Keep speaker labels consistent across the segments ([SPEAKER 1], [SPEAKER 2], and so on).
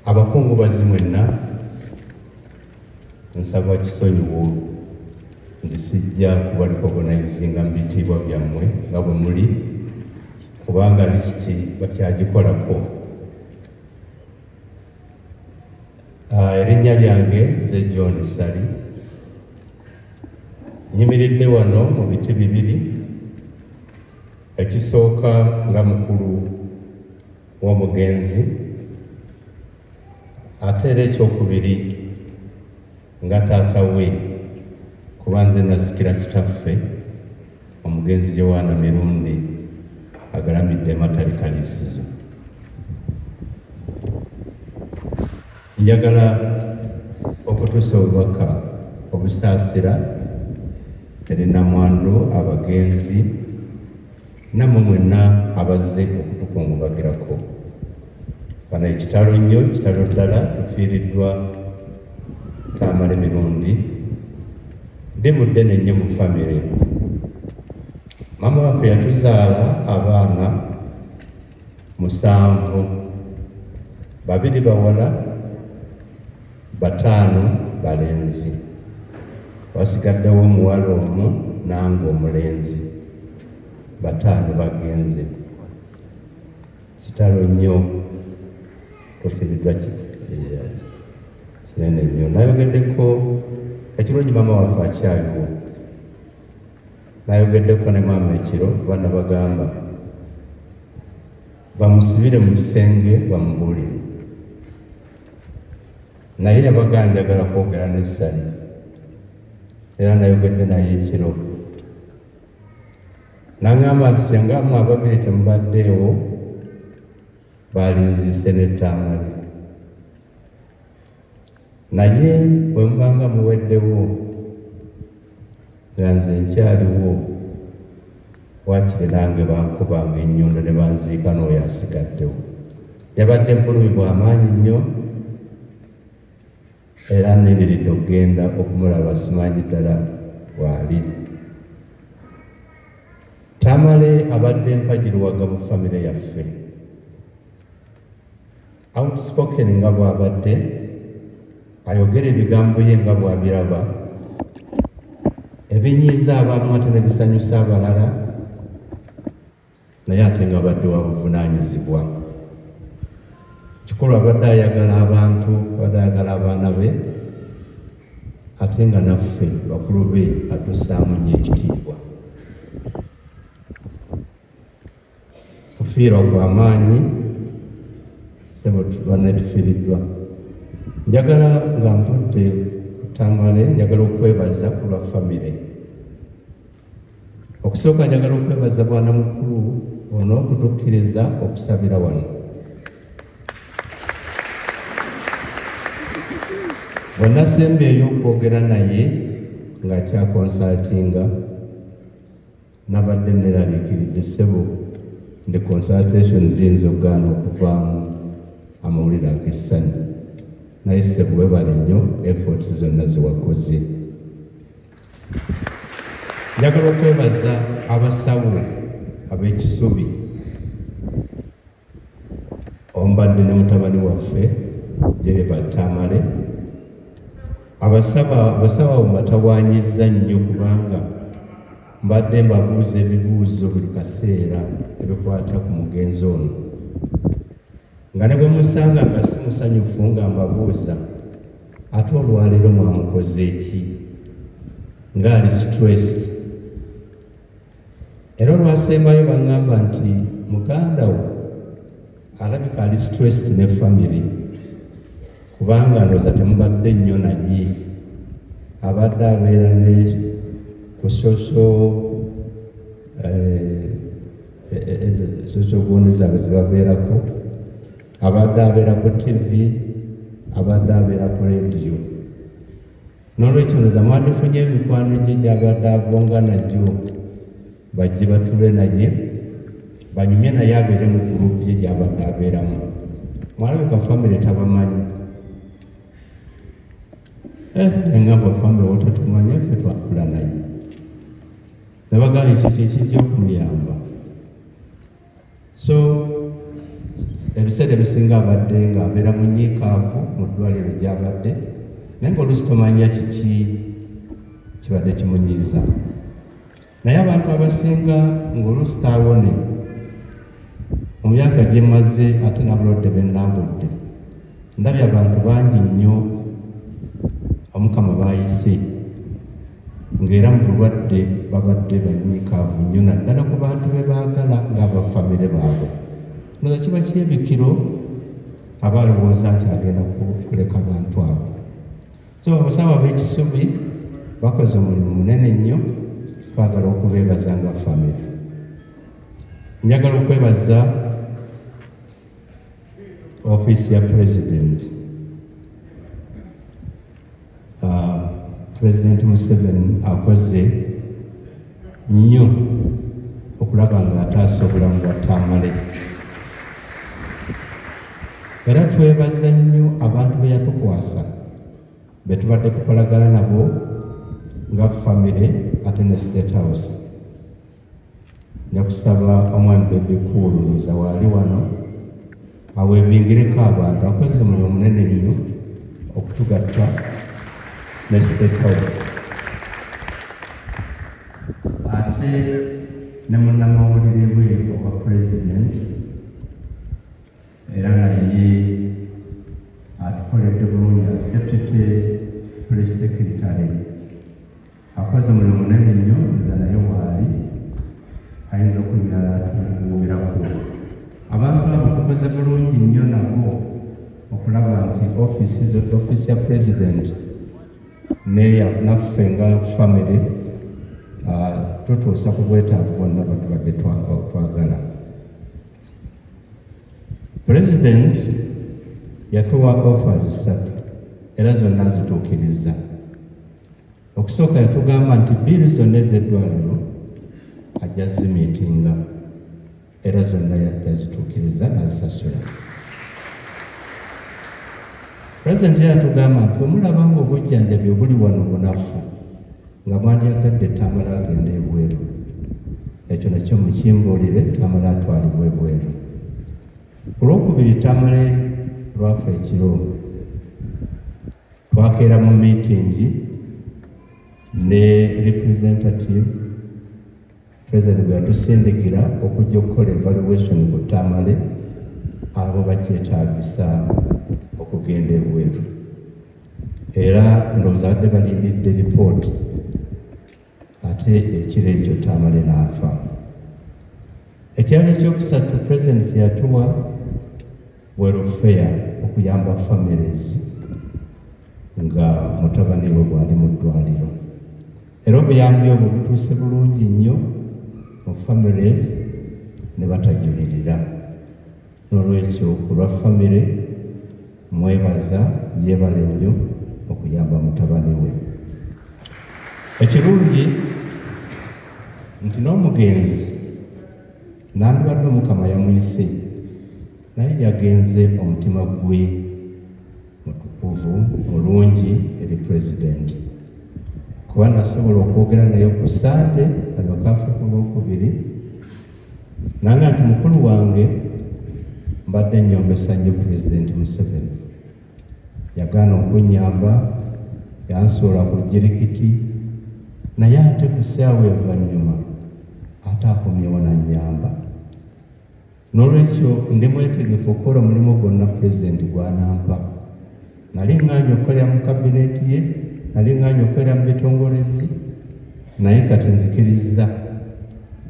[SPEAKER 1] abakungubazi mwenna nsaba kisonyiwo nti sijja kubalikogonizinga mu bitiibwa byammwe nga bwe muli kubanga lisiti bakyagikolako. Erinnya lyange nze John Sali, nyimiridde wano mu biti bibiri. Ekisooka nga mukulu w'omugenzi, ate era ekyokubiri nga taata we, kuba nze nasikira kitaffe omugenzi Joanna Mirundi agalamidde Matali Kaliisizo. Njagala okutuusa obubaka obusaasira eri Namwandu, abagenzi nammwe mwenna abazze okutukungubagirako. Bano ekitalo nnyo, kitalo ddala, tufiiriddwa Tamale Mirundi. Ndi muddene nnyo mu famire. Maama waffe yatuzaala abaana 7, 2 bawala, 5 balenzi. Wasigaddewo omuwala omu nange omulenzi, 5 bagenze. Kitalo nnyo, tufiiriddwa kinene nnyo. Nayogeddeko ekirungi maama waffe akyaliwo. Nayogeddeko ne maama ekiro, bana bagamba bamusibire mu kisenge bamubuulire. Naye yabaga njagala kwogera ne Sali, era nayogedde naye ekiro. N'aŋŋamba nti senga mmwe ababiri temubaddeewo, balinziise ne Tamale. Naye bwe mubanga muweddewo nga nze nkyaliwo, waakiri nange bankubanga ennyondo ne banziika n'oyo asigaddewo. Yabadde mpulumi bw'amaanyi nnyo, era neniridde okugenda okumulaba, simanyi ddala bw'ali. Tamale abadde mpagiruwaga mu famire yaffe. Outspoken nga bw'abadde, ayogera ebigambo bye nga bw'abiraba, ebinyiiza abamu ate ne bisanyusa abalala, naye ate nga abadde wa buvunaanyizibwa. Kikulu abadde ayagala abantu, abadde ayagala abaana be, ate nga naffe bakulu be atussaamu nnyo ekitiibwa. Kufiirwa kw'amaanyi, ssebo tubanne tufiiriddwa. Njagala nga nvudde ku Tamale, njagala okwebaza ku lwa famire. Okusooka njagala okwebaza bwana mukulu ono okutukkiriza okusabira wano. Bwe nasembeeyo okwogera naye ng'akyakonsaltinga, nabadde neraliikiridde ssebo ndi consultation ziyinza okugaana okuvaamu amawulire ag'essanyu. Naye ssebo webale nnyo effort zonna zewakoze. Njagala okwebaza abasawo ab'ekisubi, ombadde ne mutabani waffe Dereva Tamale. Abasawo mbatawaanyizza nnyo kubanga mbadde mbabuuza ebibuuzo buli kaseera ebikwata ku mugenzi ono, nga ne bwe musanga nga si musanyufu nga mbabuuza, ate olwaleero mwamukoze eki, ng'ali stressed. Era olwasembayo baŋŋamba nti muganda wo alabika ali stressed ne family, kubanga ndowooza temubadde nnyo naye, abadde abeera ne ku social gundi zaabwe zebabeerako, abadde abeera ku TV, abadde abeera ku rediyo. N'olwekyo ndowooza mwandifunye emikwano gye gy'abadde abonga nagyo, bajje batule naye, banyumye naye abeere mu gurupu ye gy'abadde abeeramu. Mwalabika famire tabamanyi. Engamba famire wotetumanya, ffe twakula naye. Nabagaa ekyo kyekijja okumuyamba. So ebiseera ebiseera ebisinga abadde ng'abeera munyiikaavu mu ddwaliro gy'abadde, naye ng'oluusi tomanya kiki kibadde kimunyiiza. Naye abantu abasinga ng'oluusi taawone mu myaka gye maze ate n'abalwadde bennambudde, ndabye abantu bangi nnyo Omukama baayise ng'era mu bulwadde babadde banyiikaavu nnyo, naddala ku bantu be baagala ng'abafamire baabwe. Ndoza kiba kyebikiro abalowooza nti agenda kuleka abantu abo. So abasawo ab'ekisubi bakoze omulimu munene nnyo, twagala okubeebaza nga famire. Njagala okwebaza ofiisi ya pulezidenti. Pulezidenti Museveni akoze nnyo okulaba ng'ataasa obulamu bwa Tamale. Era twebaza nnyo abantu be yatukwasa, be tubadde tukolagana nabo nga famire ate ne State House. Njakusaba omwami Bebe Cool Luza waali wano aweebingireko abantu, akoze omulimu munene nnyo okutugatta ne State House. Ate ne munnamawulire we owa President era naye atukoledde bulungi, Deputy Police Secretary akoze omulimu munene nnyo, nza naye waali ayinza okunyala atuwumirako. Abantu abo tukoze bulungi nnyo nabo okulaba nti ofiisi ya President naffe nga famire tutuusa ku bwetaavu bwonna bwetubadde twagala. President yatuwa offers 3 era zonna zituukiriza. Okusooka yatugamba nti biiri zonna ez'eddwaliro ajja zimiitinga era zonna yazituukiriza n'azisasula. President yatugamba nti omulaba nga obujjanjabi obuli wano bunafu nga mwandyagadde Tamale agenda ebweru, ekyo nakyo mukimbuulire, Tamale atwalibwa ebweru. Ku Lwokubiri Tamale lwafa ekiro, twakeera mu miitingi ne representative President bwe yatusindikira okujja okukola evaluation ku Tamale abo bakyetaagisa okugenda ebweru, era ndowooza badde balindidde lipooti, ate ekiro ekyo Tamale n'afa. Ekirala ekyokusatu President yatuwa welfare okuyamba families nga mutabani we bwali mu ddwaliro, era obuyambi obwo butuuse bulungi nnyo mu families ne batajulirira. N'olwekyo ku lwa famire mwebaza, yeebale nnyo okuyamba mutabani we. Ekirungi nti n'omugenzi nandibadde Omukama yamuyise, naye yagenze omutima gwe mutukuvu mulungi eri President, kuba nasobola okwogera naye ku Sande agakaafe ku Lwokubiri, nange nti mukulu wange mbadde nnyombesa nnyo President Museveni. Yagaana okunyamba, yansuula ku jirikiti, naye ate ku ssaawa envannyuma ate akomyewo nannyamba. N'olwekyo ndi mwetegefu okukola omulimu gwonna President gw'anampa. Nali ŋŋaanye okukolera mu kabineeti ye, nali ŋŋaanye okukolera mu bitongole bye, naye kati nzikiriza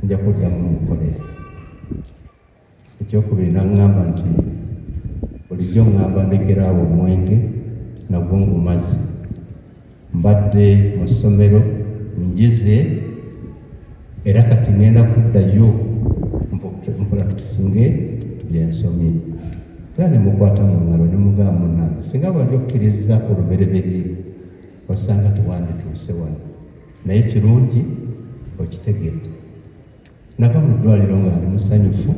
[SPEAKER 1] nja kuddamu mukolere. Ekyokubiri naŋŋamba nti bulijjo ŋŋamba ndekeraawo omwenge nagwo ngumaze. Mbadde mu ssomero njize era kati ŋŋenda kuddayo mpulakitisinge byensomye. Era ne mukwata mu ngalo ne mugamba munnange, singa bwali okkiriza olubereberye osanga tewandituuse wano, naye kirungi okitegedde. Nava mu ddwaliro nga ndi musanyufu,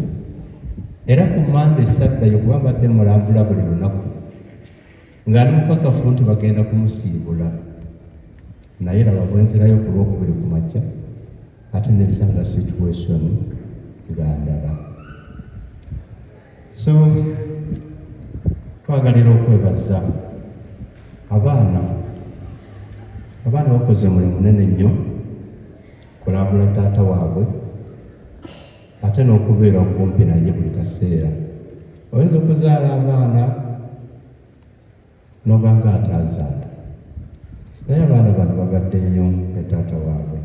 [SPEAKER 1] era ku Mande esaddayo kuba mbadde mulambula buli lunaku nga ndi mukakafu nti bagenda kumusiibula, naye laba bwe nzirayo ku Lwokubiri ku makya ate nensanga situation nga ndala. So twagalira okwebaza abaana bakoze omulimu munene nnyo kulambula taata waabwe ate n'okubeera okumpi naye buli kaseera. Oyinza okuzaala abaana n'oba nga ataazaala, naye abaana bano babadde nnyo ne taata waabwe.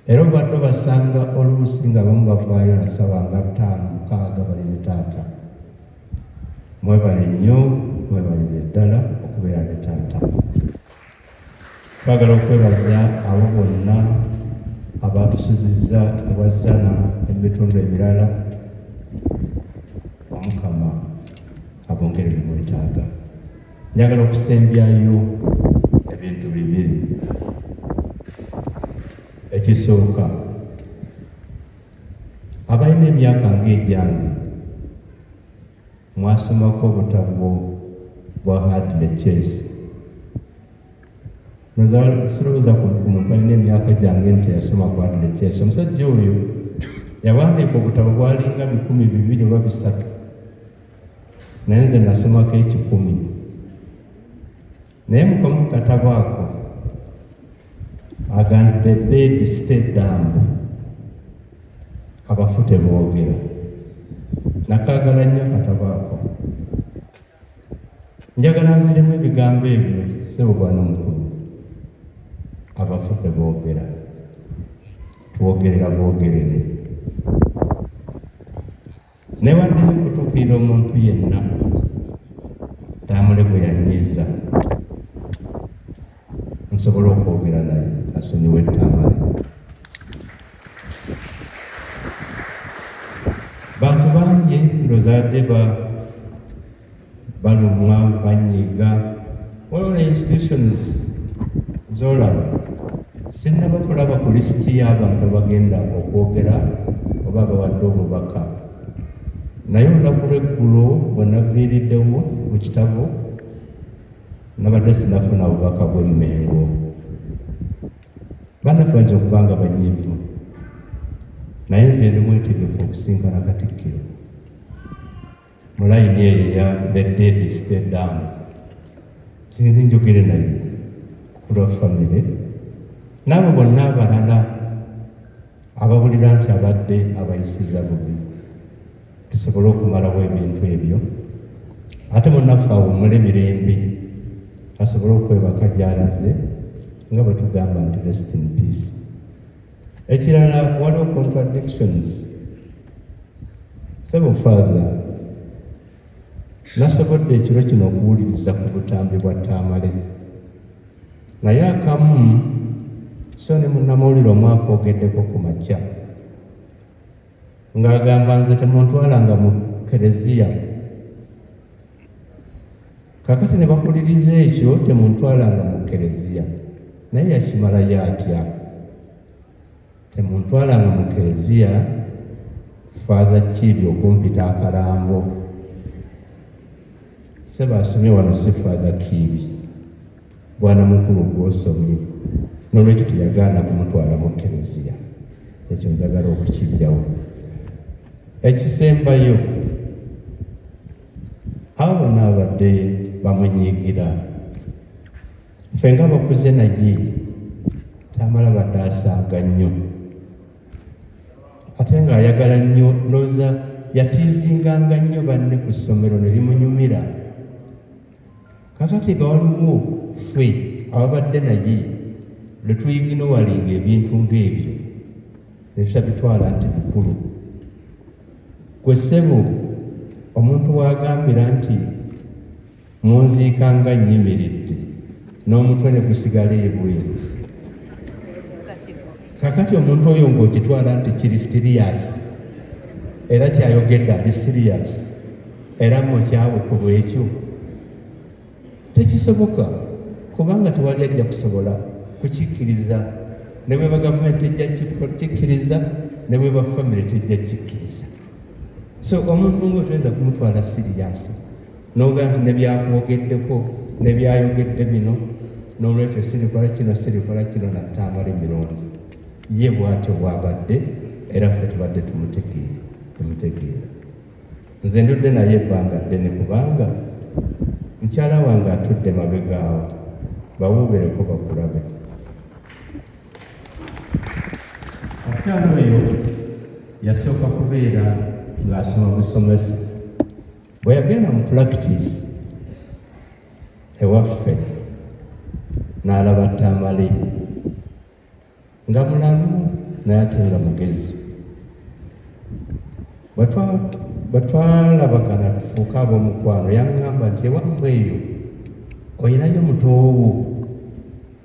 [SPEAKER 1] Era obadde obasanga oluusi nga abamu bavaayo na ssaawa nga 5-6 bali ne taata. Mwebale nnyo, mwebalire ddala okubeera ne taata. Twagala okwebaza abo bonna abaatusuzizza ne bazzana ebitundu ebirala. Omukama abongere bimwetaaga. Njagala okusembyayo ebintu bibiri. Ekisooka, abalina emyaka ng'egyange mwasomako obutabo bwa Hadley Chase. Sirowooza ku muntu alina emyaka gyange nti yasoma ku Hadley Chase. Omusajja oyo yawandiika obutabo bwalinga 200 oba 300, naye nze nasomako 10. Naye mukomu ku katabo ako agamba the dead stay dumb, abafu teboogera. Nakaagala nnyo akatabo ako. Njagala nziremu ebigambo ebyo Ssebugwana omukulu. Abafu teboogera, twogerera bwogerere. Newaddeyo okutuukirira omuntu yenna Tamale bwe yanyiiza, nsobola okwogera naye asonyiwe Tamale. Bantu bangi ndozadde balumwa banyiiga. Waliwo institutions z'olaba sinnaba kulaba ku lisiti y'abantu abagenda okwogera oba abawadde obubaka, naye olunaku lw'eggulo bwe naviiriddewo mu kitabo nabadde sinafuna bubaka bw'emmengo. Bannaffe bayinza okuba nga banyiivu, naye nze ndi mwetegefu okusinkana Katikkiro mu layini eyo ya the dead stay dumb. Singende njogere naye ku lwa famire n'abo bonna abalala abawulira nti abadde abayisiza bubi, tusobole okumalawo ebintu ebyo. Ate munnaffe awummule mirembe asobole okwebaka gy'alaze nga bwe tugamba nti rest in peace. Ekirala, waliwo contradictions. Sebo Father, nasobodde ekiro kino okuwuliriza ku butambi bwa Tamale, naye akamu so ne munnamawulire omu akoogeddeko ku makya ng'agamba nze temuntwalanga mu kereziya. Kakati ne bakuliriza ekyo temuntwalanga mu kereziya, naye yakimalayo atya? Temuntwalanga mu kereziya, Father Kiibi okumpita akalambo. Sebo asomye wano si Father Kiibi, Bwana mukulu gw'osomye, n'olwekyo teyagaana kumutwala mu kereziya. Ekyo njagala okukijjawo. Ekisembayo, abo bonna abadde bamunyiigira, ffe nga bakuze naye Tamala badde asaaga nnyo, ate ng'ayagala nnyo. Ndowooza yatiizinganga nnyo banne ku ssomero ne bimunyumira. Kakati nga waliwo ffe ababadde naye lwe tuyiginowalinga ebintu ng'ebyo ne tutabitwala nti bikulu. Gwe ssebo, omuntu wagambira nti munziikanga nnyimiridde n'omutwe ne gusigala ebweru. Kakati omuntu oyo ng'okitwala nti kiri sirias era kyayogedde ali sirias era mukyabukulu ekyo, tekisoboka, kubanga tewali ajja kusobola kukikkiriza. Ne bweba gavumenti ejja kikkiriza, ne bweba famire tejja kikkiriza. So omuntu ng'oyo tuyinza kumutwala sirias n'ogaa nti ne byakwogeddeko ne byayogedde bino, n'olwekyo sirikola kino sirikola kino na Tamale emirundi. Ye bw'atyo bw'abadde, era ffe tubadde tumutegeera. nze ndudde naye ebbanga ddene kubanga mukyala wange atudde mabegaawo bawuubereko bakulabe. Omukyala oyo yasooka kubeera ng'asoma busomesa. Bwe yagenda mu practice ewaffe n'alaba Tamale nga mulalu naye ate nga mugezi. Bwe twalabagana tufuuka ab'omukwano yaŋŋamba nti ewammwe eyo oyinayo mutoowo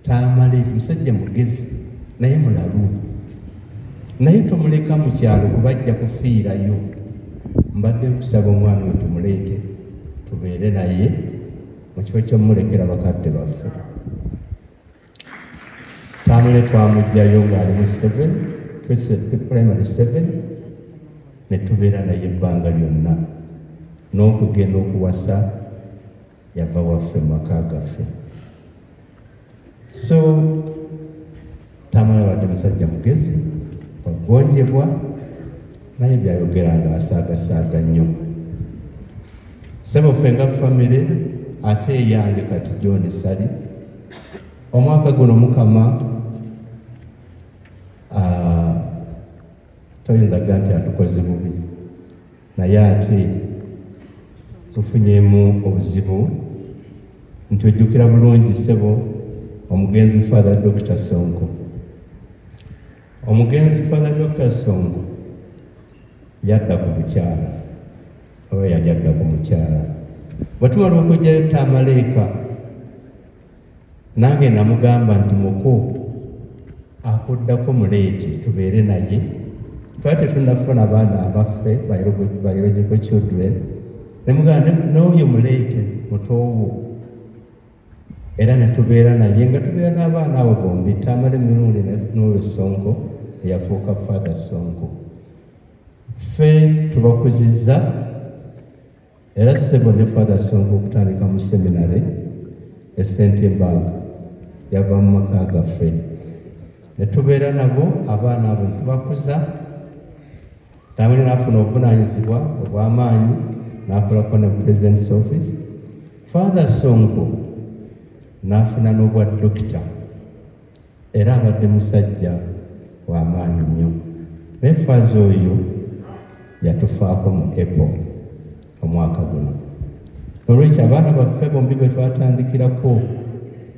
[SPEAKER 1] Tamale, musajja mugezi naye mulalu, naye tomuleka mu kyalo kuba ajja kufiirayo. Mbadde nkusaba omwana oyo tumuleete tubeere naye mu kifo ky'omulekera bakadde baffe. Tamale twamugjayo ng'ali mu primary 7 ne tubeera naye ebbanga lyonna, n'okugenda okuwasa yava waffe mu maka gaffe. So Tamale abadde musajja mugezi wagonjebwa, naye byayogera ng'asaagasaaga nnyo. Ssebo ffe nga famire ate eyange kati John Sali, omwaka guno Mukama toyinza kugaa nti atukoze bubi, naye ate tufunyemu obuzibu nti ojjukira bulungi ssebo omugenzi Father Dr. Sonko. Omugenzi Father Dr. Sonko yadda ku bukyala, oba yali adda ku mukyala. Bwe tumala okugjayo Tamale eka, nange namugamba nti muko akuddako muleete tubeere naye. Twali tetunnafuna baana abaffe biological children, ne mugamba n'oyo muleete mutoowo, era ne tubeera naye nga tubeera n'abaana abo bombi, Tamale emirundi n'oyo Sonko eyafuuka Father Sonko. Ffe tubakuzizza, era ssebo ne Father Sonko okutandika mu seminary e Sentebanga yava mu maka gaffe, ne tubeera nabo abaana abo ne tubakuza. Tamale n'afuna obuvunaanyizibwa obw'amaanyi n'akolako ne President's Office. Father Sonko n'afuna n'obwa dokita, era abadde musajja w'amaanyi nnyo. Naye Father oyo yatufaako mu April omwaka guno. Olwekyo abaana baffe bombi be twatandikirako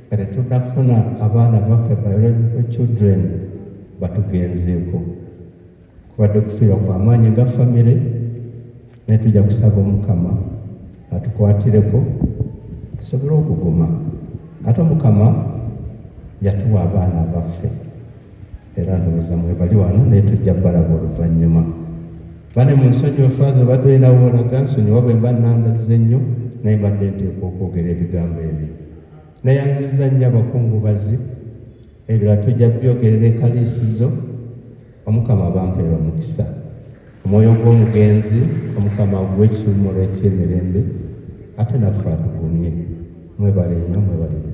[SPEAKER 1] kale tunafuna abaana baffe biological children batugenzeeko. Kubadde kufiirwa kwa maanyi nga famire, naye tujja kusaba Omukama atukwatireko tusobole okuguma. Ate Omukama yatuwa abaana abaffe, era ndowooza mwebali wano naye tujja balaba oluvannyuma. Bane mu nsonyiwa Father obadde olinawo olaga nsonyiwa bwe mba nandazze nnyo, naye mbadde nteekwa okwogera ebigambo ebyo. Nayanzizza nnyo abakungubazi, ebirala tujja byogerera ekaliisizo. Omukama bampeera omukisa, omwoyo gw'omugenzi Omukama aguwe ekiwummulo eky'emirembe, ate naffe atugumye. Mwebale nnyo, mwebale.